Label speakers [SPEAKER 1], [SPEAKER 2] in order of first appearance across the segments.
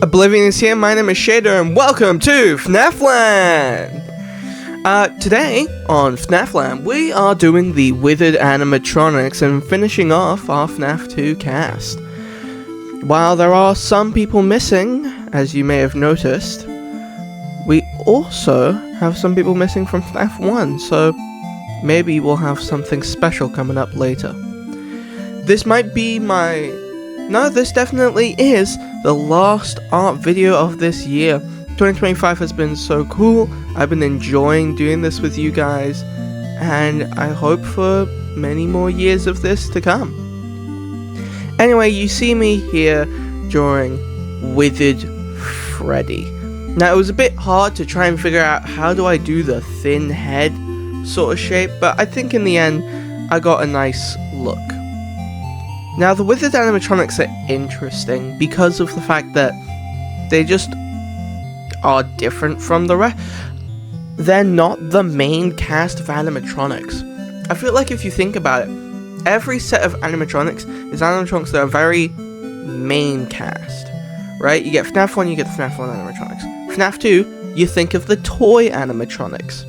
[SPEAKER 1] Oblivion is here, my name is Shader, and welcome to Fnaf Land! Today, on Fnaf Land, we are doing the Withered animatronics and finishing off our FNAF 2 cast. While there are some people missing, as you may have noticed, we also have some people missing from FNAF 1, so maybe we'll have something special coming up later. This might be this definitely is the last art video of this year. 2025 has been so cool. I've been enjoying doing this with you guys, and I hope for many more years of this to come. Anyway, you see me here during Withered Freddy. Now, it was a bit hard to try and figure out how do I do the thin head sort of shape, but I think in the end I got a nice look. Now, the Withered animatronics are interesting because of the fact that they just are different from the rest. They're not the main cast of animatronics. I feel like if you think about it, every set of animatronics is animatronics that are very main cast, right? You get FNAF 1, you get the FNAF 1 animatronics. FNAF 2, you think of the toy animatronics.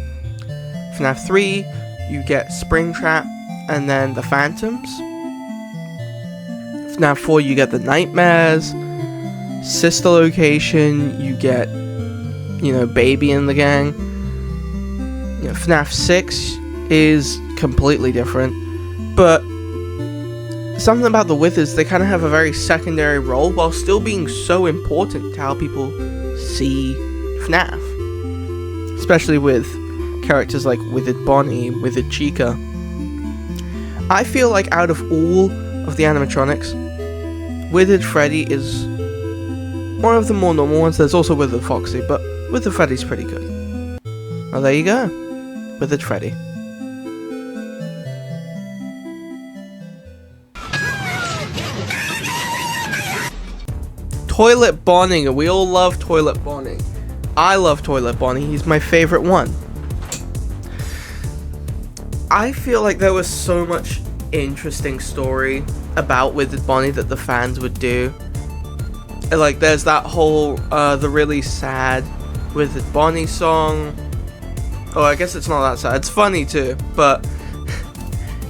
[SPEAKER 1] FNAF 3, you get Springtrap and then the Phantoms. FNAF 4, you get the Nightmares. Sister Location, you get, Baby and the gang. FNAF 6 is completely different. But something about the Withers, they kind of have a very secondary role while still being so important to how people see FNAF. Especially with characters like Withered Bonnie, Withered Chica. I feel like out of all of the animatronics, Withered Freddy is one of the more normal ones. There's also Withered Foxy, but Withered Freddy's pretty good. Well, there you go. Withered Freddy. Toilet Bonnie. We all love Toilet Bonnie. I love Toilet Bonnie. He's my favorite one. I feel like there was so much interesting story about Withered Bonnie that the fans would do. Like, there's that whole the really sad Withered Bonnie song. Oh, I guess it's not that sad. It's funny too, but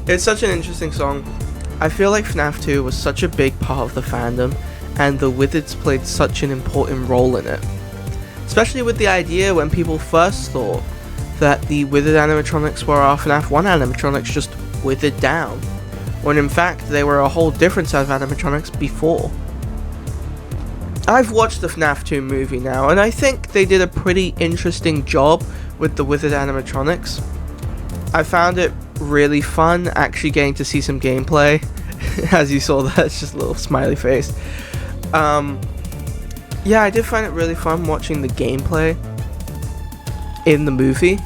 [SPEAKER 1] it's such an interesting song. I feel like FNAF 2 was such a big part of the fandom, and the Withereds played such an important role in it. Especially with the idea when people first thought that the Withered animatronics were our FNAF 1 animatronics just withered down, when in fact they were a whole different set of animatronics before. I've watched the FNAF 2 movie now, and I think they did a pretty interesting job with the Withered animatronics. I found it really fun actually getting to see some gameplay. As you saw, that's just a little smiley face. Yeah, I did find it really fun watching the gameplay in the movie,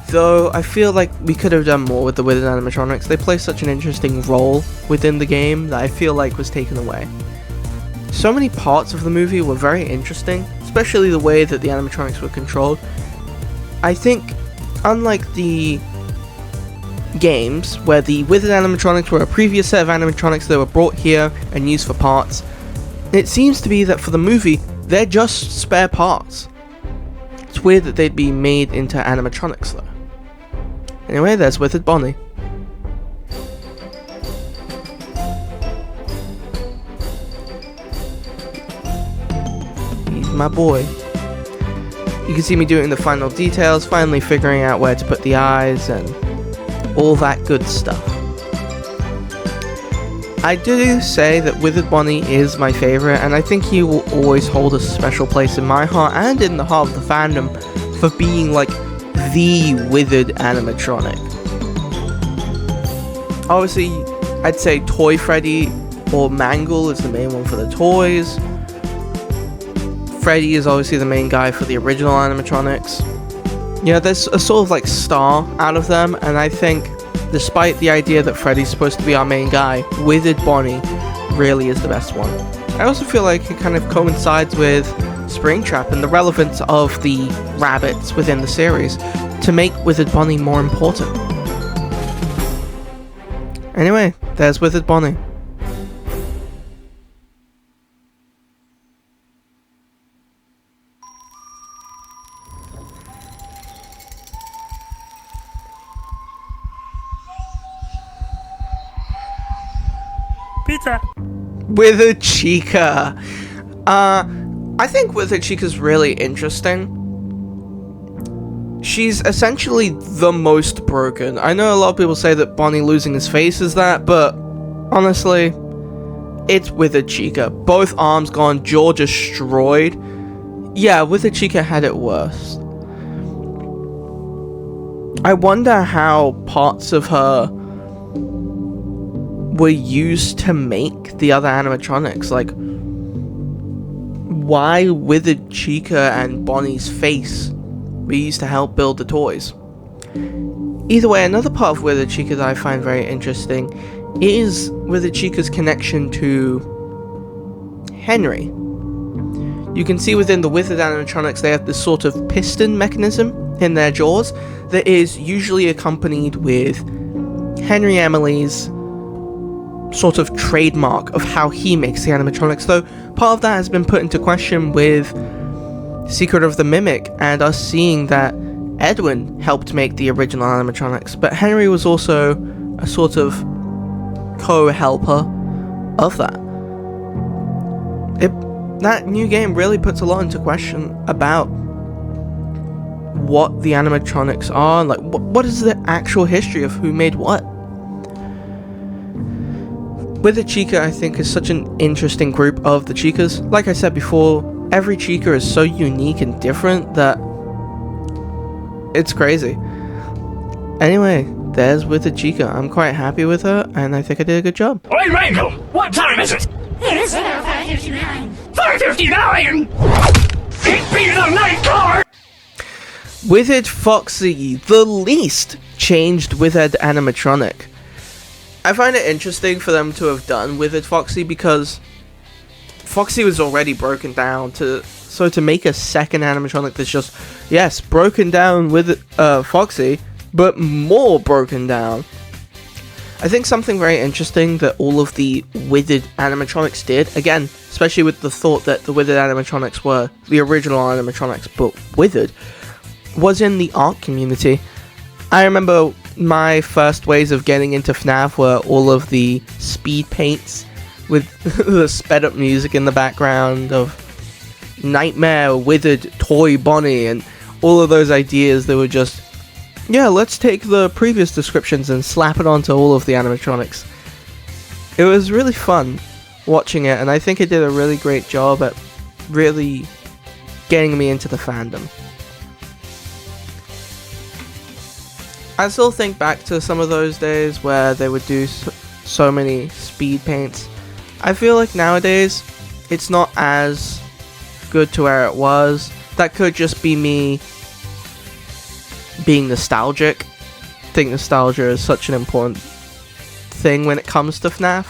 [SPEAKER 1] though I feel like we could have done more with the Withered animatronics. They play such an interesting role within the game that I feel like was taken away. So many parts of the movie were very interesting, especially the way that the animatronics were controlled. I think, unlike the games, where the Withered animatronics were a previous set of animatronics that were brought here and used for parts, it seems to be that for the movie, they're just spare parts. It's weird that they'd be made into animatronics though. Anyway, there's Withered Bonnie. He's my boy. You can see me doing the final details, finally figuring out where to put the eyes and all that good stuff. I do say that Withered Bonnie is my favourite, and I think he will always hold a special place in my heart and in the heart of the fandom for being like the Withered animatronic. Obviously, I'd say Toy Freddy or Mangle is the main one for the toys. Freddy is obviously the main guy for the original animatronics. There's a sort of like star out of them, and I think despite the idea that Freddy's supposed to be our main guy, Withered Bonnie really is the best one. I also feel like it kind of coincides with Springtrap and the relevance of the rabbits within the series to make Withered Bonnie more important. Anyway, there's Withered Bonnie.
[SPEAKER 2] Pizza.
[SPEAKER 1] Withered Chica. I think Withered Chica's really interesting. She's essentially the most broken. I know a lot of people say that Bonnie losing his face is that, but honestly, it's Withered Chica. Both arms gone, jaw destroyed. Yeah, Withered Chica had it worse. I wonder how parts of her were used to make the other animatronics. Like, why Withered Chica and Bonnie's face were used to help build the toys. Either way, another part of Withered Chica that I find very interesting is Withered Chica's connection to Henry. You can see within the Withered animatronics they have this sort of piston mechanism in their jaws that is usually accompanied with Henry Emily's sort of trademark of how he makes the animatronics, though part of that has been put into question with Secret of the Mimic and us seeing that Edwin helped make the original animatronics, but Henry was also a sort of co-helper of that. That new game really puts a lot into question about what the animatronics are, like what is the actual history of who made what. Withered Chica, I think, is such an interesting group of the Chicas. Like I said before, every Chica is so unique and different that it's crazy. Anyway, there's Withered Chica. I'm quite happy with her, and I think I did a good job.
[SPEAKER 2] Oi, Randall! What time is it?
[SPEAKER 3] It is 5:59.
[SPEAKER 2] 5:59! It be the night guard!
[SPEAKER 1] Withered Foxy, the least changed Withered animatronic. I find it interesting for them to have done Withered Foxy because Foxy was already broken down, so to make a second animatronic that's just, yes, broken down with Foxy, but more broken down. I think something very interesting that all of the Withered animatronics did, again, especially with the thought that the Withered animatronics were the original animatronics but withered, was in the art community. I remember my first ways of getting into FNAF were all of the speed paints with the sped up music in the background of Nightmare, Withered, Toy Bonnie, and all of those ideas that were just, yeah, let's take the previous descriptions and slap it onto all of the animatronics. It was really fun watching it, and I think it did a really great job at really getting me into the fandom. I still think back to some of those days where they would do so many speed paints. I feel like nowadays it's not as good to where it was. That could just be me being nostalgic. I think nostalgia is such an important thing when it comes to FNAF,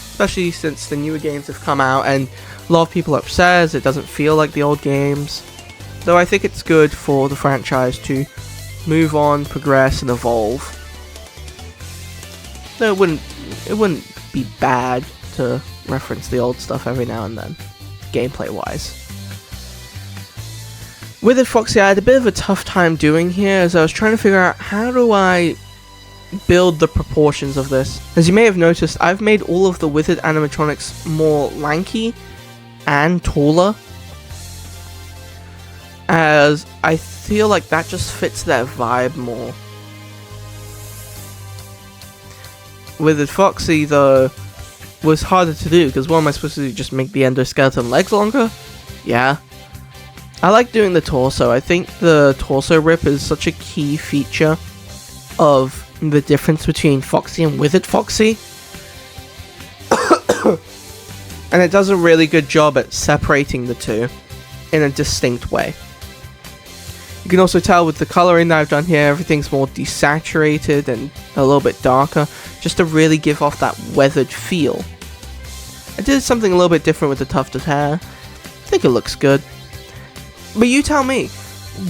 [SPEAKER 1] especially since the newer games have come out and a lot of people are upset as it doesn't feel like the old games. Though I think it's good for the franchise to move on, progress, and evolve. No, it wouldn't be bad to reference the old stuff every now and then, gameplay wise. Withered Foxy, I had a bit of a tough time doing here as I was trying to figure out how do I build the proportions of this. As you may have noticed, I've made all of the Withered animatronics more lanky and taller, as I feel like that just fits their vibe more. Withered Foxy, though, was harder to do, because what am I supposed to do, just make the endoskeleton legs longer? Yeah. I like doing the torso. I think the torso rip is such a key feature of the difference between Foxy and Withered Foxy. And it does a really good job at separating the two in a distinct way. You can also tell with the coloring that I've done here, everything's more desaturated and a little bit darker, just to really give off that weathered feel. I did something a little bit different with the tuft of hair. I think it looks good. But you tell me,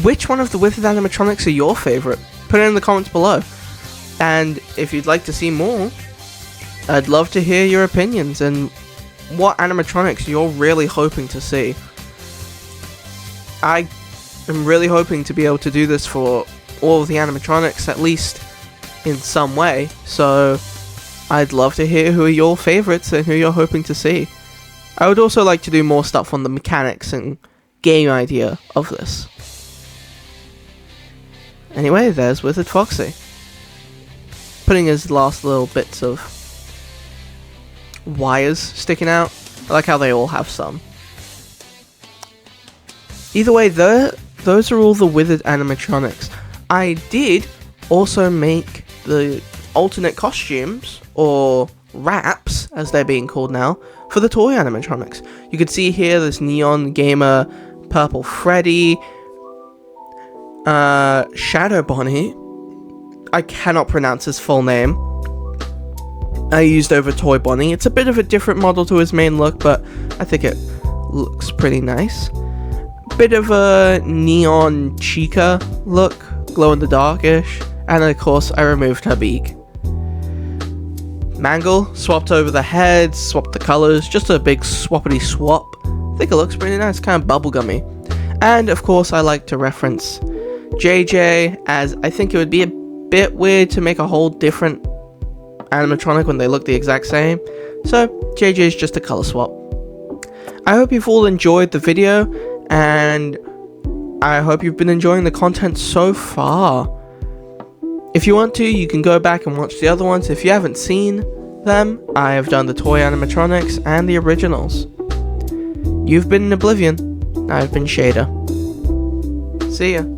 [SPEAKER 1] which one of the Withered animatronics are your favorite? Put it in the comments below. And if you'd like to see more, I'd love to hear your opinions and what animatronics you're really hoping to see. I am really hoping to be able to do this for all of the animatronics, at least in some way, so I'd love to hear who are your favorites and who you're hoping to see. I would also like to do more stuff on the mechanics and game idea of this. Anyway, there's Withered Foxy. Putting his last little bits of wires sticking out. I like how they all have some. Either way, those are all the Withered animatronics. I did also make the alternate costumes, or wraps, as they're being called now, for the toy animatronics. You can see here this Neon Gamer, Purple Freddy, Shadow Bonnie. I cannot pronounce his full name. I used over Toy Bonnie. It's a bit of a different model to his main look, but I think it looks pretty nice. Bit of a Neon Chica look, glow in the darkish, and of course I removed her beak. Mangle, swapped over the heads, swapped the colors, just a big swappity swap. I think it looks pretty nice, kind of bubblegummy. And of course I like to reference JJ, as I think it would be a bit weird to make a whole different animatronic when they look the exact same. So JJ is just a color swap. I hope you've all enjoyed the video, and I hope you've been enjoying the content so far. If you want to, you can go back and watch the other ones. If you haven't seen them, I have done the toy animatronics and the originals. You've been in Oblivion. I've been Shader. See ya.